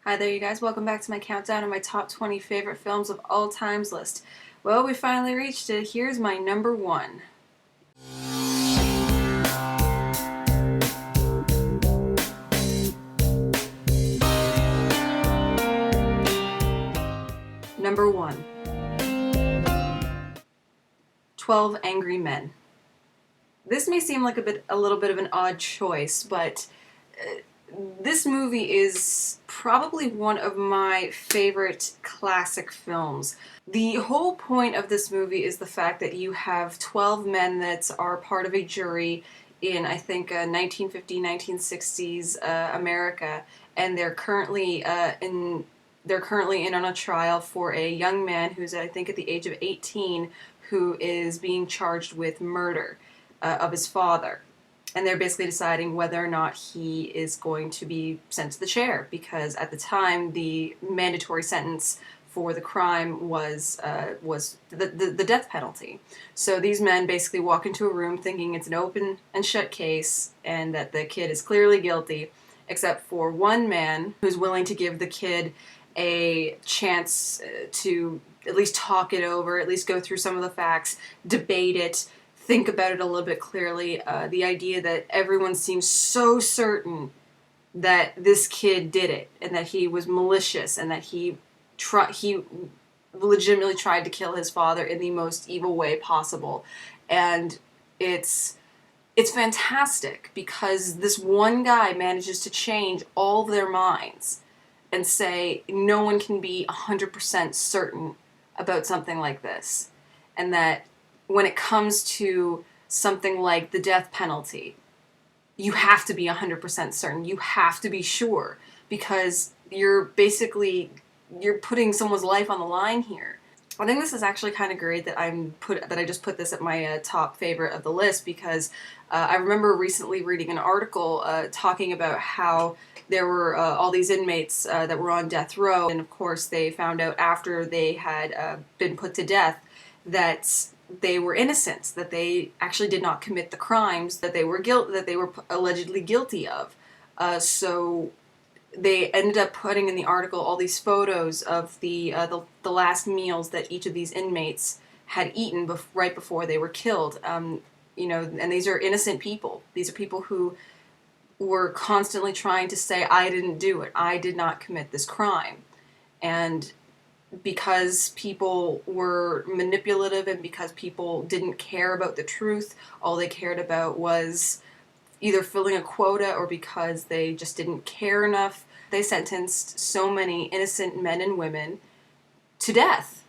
Hi there, you guys. Welcome back to my countdown of my top 20 favorite films of all times list. Well, we finally reached it. Here's my number one. Number one, 12 Angry Men. This may seem like a little bit of an odd choice, but this movie is probably one of my favorite classic films. The whole point of this movie is the fact that you have 12 men that are part of a jury in, I think, 1950s, 1960s America, and they're currently in on a trial for a young man who's, I think, at the age of 18, who is being charged with murder of his father. And they're basically deciding whether or not he is going to be sent to the chair, because at the time the mandatory sentence for the crime was the death penalty. So these men basically walk into a room thinking it's an open and shut case and that the kid is clearly guilty, except for one man who's willing to give the kid a chance to at least talk it over, at least go through some of the facts, debate it, think about it a little bit clearly. The idea that everyone seems so certain that this kid did it and that he was malicious and that he legitimately tried to kill his father in the most evil way possible. And it's fantastic because this one guy manages to change all of their minds and say no one can be 100% certain about something like this. And that when it comes to something like the death penalty, you have to be 100% certain. You have to be sure, because you're putting someone's life on the line here. I think this is actually kind of great that I just put this at my top favorite of the list, because I remember recently reading an article talking about how there were all these inmates that were on death row, and of course they found out after they had been put to death that they were innocent, that they actually did not commit the crimes that they were allegedly guilty of. So they ended up putting in the article all these photos of the last meals that each of these inmates had eaten right before they were killed. And these are innocent people. These are people who were constantly trying to say, "I didn't do it. I did not commit this crime," and because people were manipulative and because people didn't care about the truth, all they cared about was either filling a quota or because they just didn't care enough, they sentenced so many innocent men and women to death.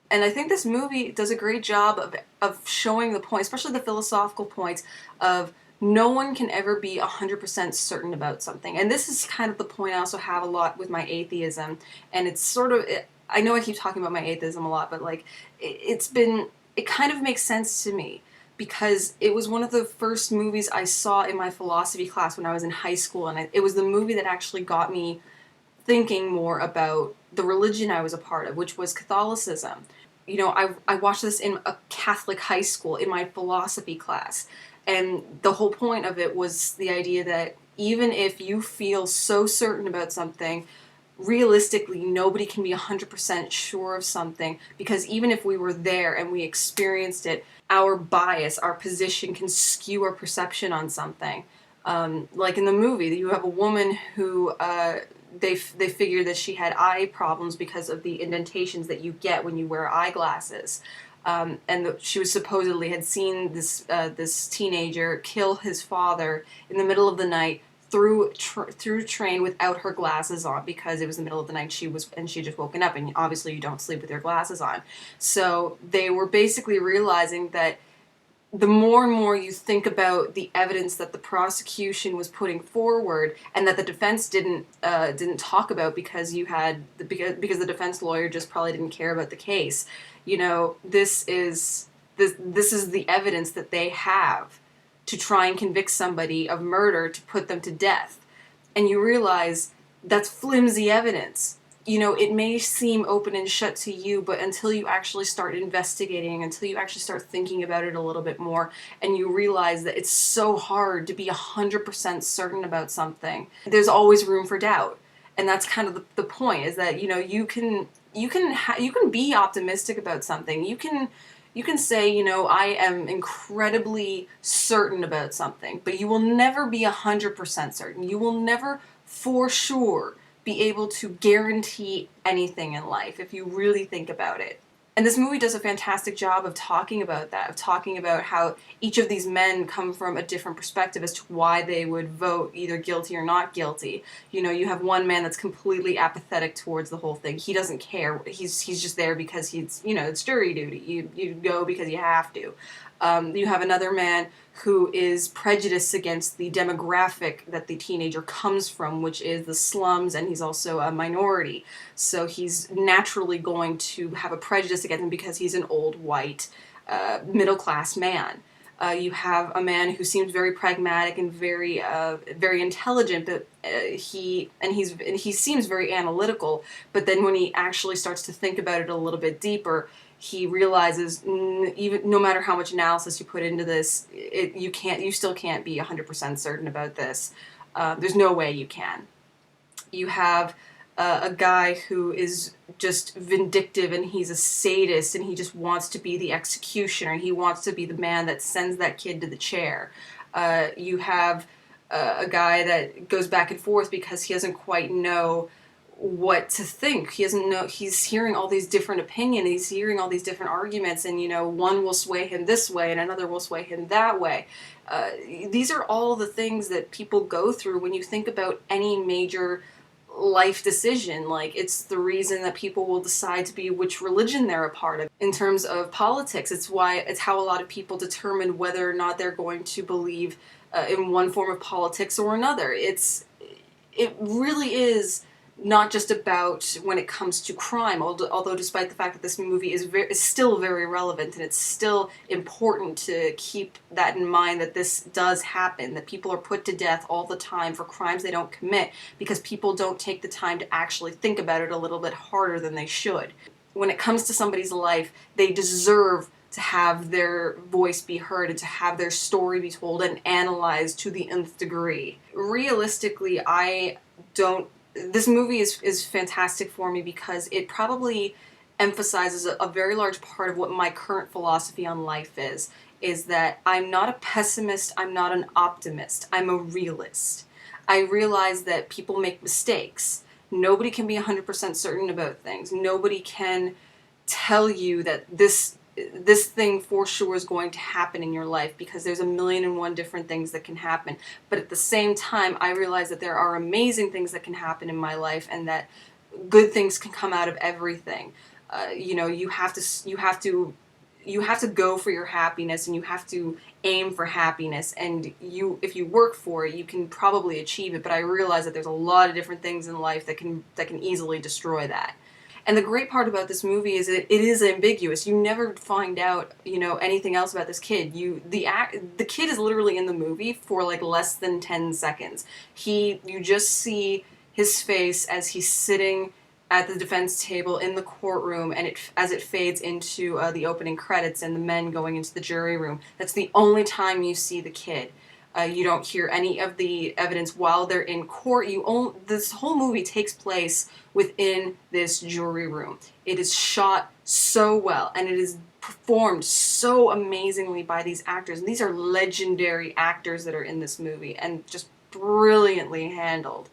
And I think this movie does a great job of showing the point, especially the philosophical points of no one can ever be 100% certain about something. And this is kind of the point I also have a lot with my atheism. And it's sort of, I know I keep talking about my atheism a lot, but like, it kind of makes sense to me, because it was one of the first movies I saw in my philosophy class when I was in high school. And it was the movie that actually got me thinking more about the religion I was a part of, which was Catholicism. I watched this in a Catholic high school in my philosophy class. And the whole point of it was the idea that even if you feel so certain about something, realistically, nobody can be 100% sure of something, because even if we were there and we experienced it, our bias, our position can skew our perception on something. Like in the movie, you have a woman who they figured that she had eye problems because of the indentations that you get when you wear eyeglasses. She was supposedly had seen this teenager kill his father in the middle of the night through train without her glasses on, because it was the middle of the night. She just woken up, and obviously you don't sleep with your glasses on. So they were basically realizing that the more and more you think about the evidence that the prosecution was putting forward and that the defense didn't talk about, because because the defense lawyer just probably didn't care about the case. This is the evidence that they have to try and convict somebody of murder, to put them to death. And you realize that's flimsy evidence. It may seem open and shut to you, but until you actually start investigating, until you actually start thinking about it a little bit more, and you realize that it's so hard to be 100% certain about something, there's always room for doubt. And that's kind of the point, is that, you know, you can be optimistic about something. You can say, you know, I am incredibly certain about something, but you will never be 100% certain. You will never for sure be able to guarantee anything in life if you really think about it. And this movie does a fantastic job of talking about that, of talking about how each of these men come from a different perspective as to why they would vote either guilty or not guilty. You know, you have one man that's completely apathetic towards the whole thing. He doesn't care. He's just there because he's, you know, it's jury duty. You go because you have to. You have another man who is prejudiced against the demographic that the teenager comes from, which is the slums, and he's also a minority. So he's naturally going to have a prejudice against him because he's an old, white, middle-class man. You have a man who seems very pragmatic and very intelligent, but he seems very analytical. But then when he actually starts to think about it a little bit deeper, he realizes even no matter how much analysis you put into this, you still can't be 100% certain about this. There's no way you can. You have a guy who is just vindictive, and he's a sadist, and he just wants to be the executioner, and he wants to be the man that sends that kid to the chair. You have a guy that goes back and forth because he doesn't quite know what to think. He doesn't know. He's hearing all these different opinions. He's hearing all these different arguments, and, you know, one will sway him this way, and another will sway him that way. These are all the things that people go through when you think about any major life decision. Like, it's the reason that people will decide to be which religion they're a part of. In terms of politics, it's how a lot of people determine whether or not they're going to believe in one form of politics or another. It really is not just about when it comes to crime, although despite the fact that this movie is still very relevant, and it's still important to keep that in mind, that this does happen, that people are put to death all the time for crimes they don't commit because people don't take the time to actually think about it a little bit harder than they should. When it comes to somebody's life, they deserve to have their voice be heard and to have their story be told and analyzed to the nth degree. Realistically, this movie is fantastic for me because it probably emphasizes a very large part of what my current philosophy on life is that I'm not a pessimist, I'm not an optimist, I'm a realist. I realize that people make mistakes. Nobody can be 100% certain about things. Nobody can tell you that this thing for sure is going to happen in your life, because there's a million and one different things that can happen. But at the same time, I realize that there are amazing things that can happen in my life, and that good things can come out of everything. You know, you have to go for your happiness, and you have to aim for happiness, and if you work for it, you can probably achieve it. But I realize that there's a lot of different things in life that can easily destroy that. And the great part about this movie is it is ambiguous. You never find out, you know, anything else about this kid. The kid is literally in the movie for like less than 10 seconds. You just see his face as he's sitting at the defense table in the courtroom, and as it fades into the opening credits and the men going into the jury room. That's the only time you see the kid. You don't hear any of the evidence while they're in court. This whole movie takes place within this jury room. It is shot so well, and it is performed so amazingly by these actors. And these are legendary actors that are in this movie, and just brilliantly handled.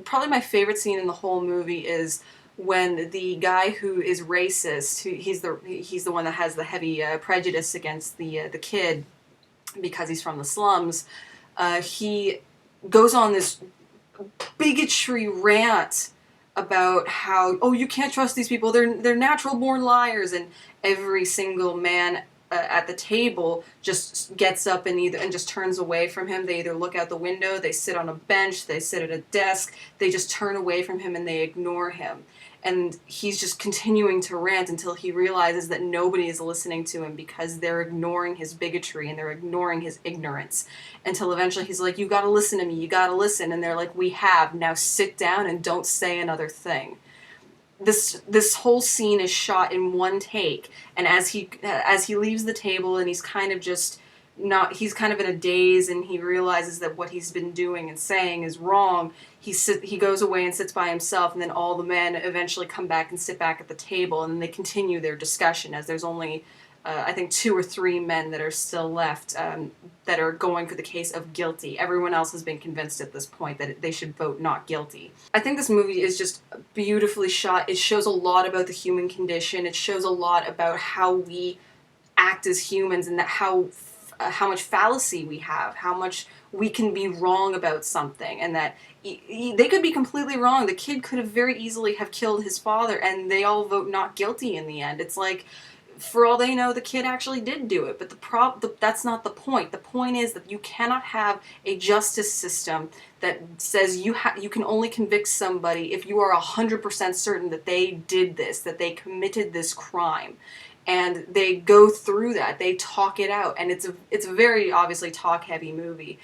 Probably my favorite scene in the whole movie is when the guy who is racist, he's the one that has the heavy prejudice against the kid, because he's from the slums, he goes on this bigotry rant about how, oh, you can't trust these people, they're natural born liars, and every single man at the table just gets up and just turns away from him. They either look out the window, they sit on a bench, they sit at a desk, they just turn away from him and they ignore him. And he's just continuing to rant until he realizes that nobody is listening to him because they're ignoring his bigotry and they're ignoring his ignorance. Until eventually he's like, you gotta listen to me, you gotta listen. And they're like, we have, now sit down and don't say another thing. This whole scene is shot in one take, and as he leaves the table and he's kind of just he's kind of in a daze, and he realizes that what he's been doing and saying is wrong. He goes away and sits by himself, and then all the men eventually come back and sit back at the table, and they continue their discussion, as there's only I think 2 or 3 men that are still left, that are going for the case of guilty. Everyone else has been convinced at this point that they should vote not guilty. I think this movie is just beautifully shot. It shows a lot about the human condition. It shows a lot about how we act as humans, and that how much fallacy we have, how much we can be wrong about something, and that they could be completely wrong. The kid could have very easily have killed his father, and they all vote not guilty in the end. It's like, for all they know, the kid actually did do it, but that's not the point. The point is that you cannot have a justice system that says you can only convict somebody if you are 100% certain that they did this, that they committed this crime. And they go through that, they talk it out, and it's a very obviously talk-heavy movie.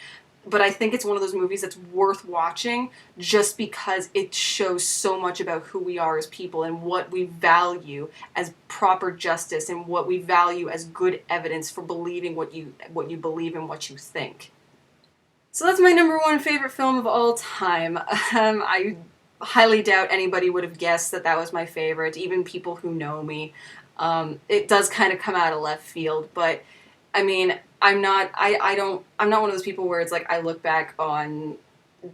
But I think it's one of those movies that's worth watching just because it shows so much about who we are as people and what we value as proper justice and what we value as good evidence for believing what you believe and what you think. So that's my #1 favorite film of all time. I highly doubt anybody would have guessed that that was my favorite, even people who know me. It does kind of come out of left field, but I mean, I'm not one of those people where it's like I look back on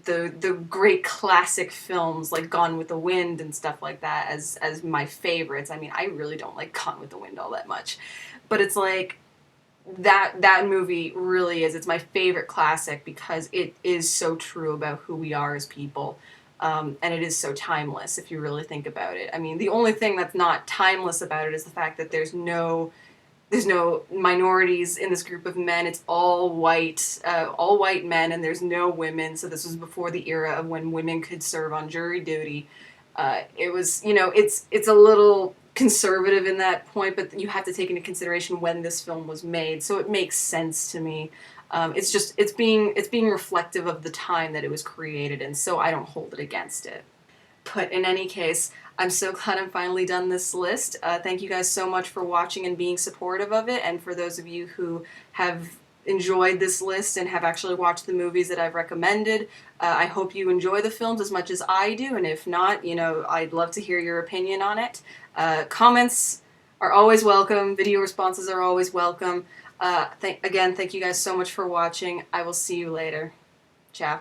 the great classic films like Gone with the Wind and stuff like that as my favorites. I mean, I really don't like Gone with the Wind all that much, but it's like that movie really is. It's my favorite classic because it is so true about who we are as people. And it is so timeless if you really think about it. I mean, the only thing that's not timeless about it is the fact that there's no minorities in this group of men. It's all white men, and there's no women. So this was before the era of when women could serve on jury duty. It was, it's a little conservative in that point, but you have to take into consideration when this film was made. So it makes sense to me. It's being reflective of the time that it was created in, so I don't hold it against it. But in any case, I'm so glad I'm finally done this list. Thank you guys so much for watching and being supportive of it, and for those of you who have enjoyed this list and have actually watched the movies that I've recommended, I hope you enjoy the films as much as I do, and if not, I'd love to hear your opinion on it. Comments are always welcome. Video responses are always welcome. Again, thank you guys so much for watching. I will see you later. Ciao.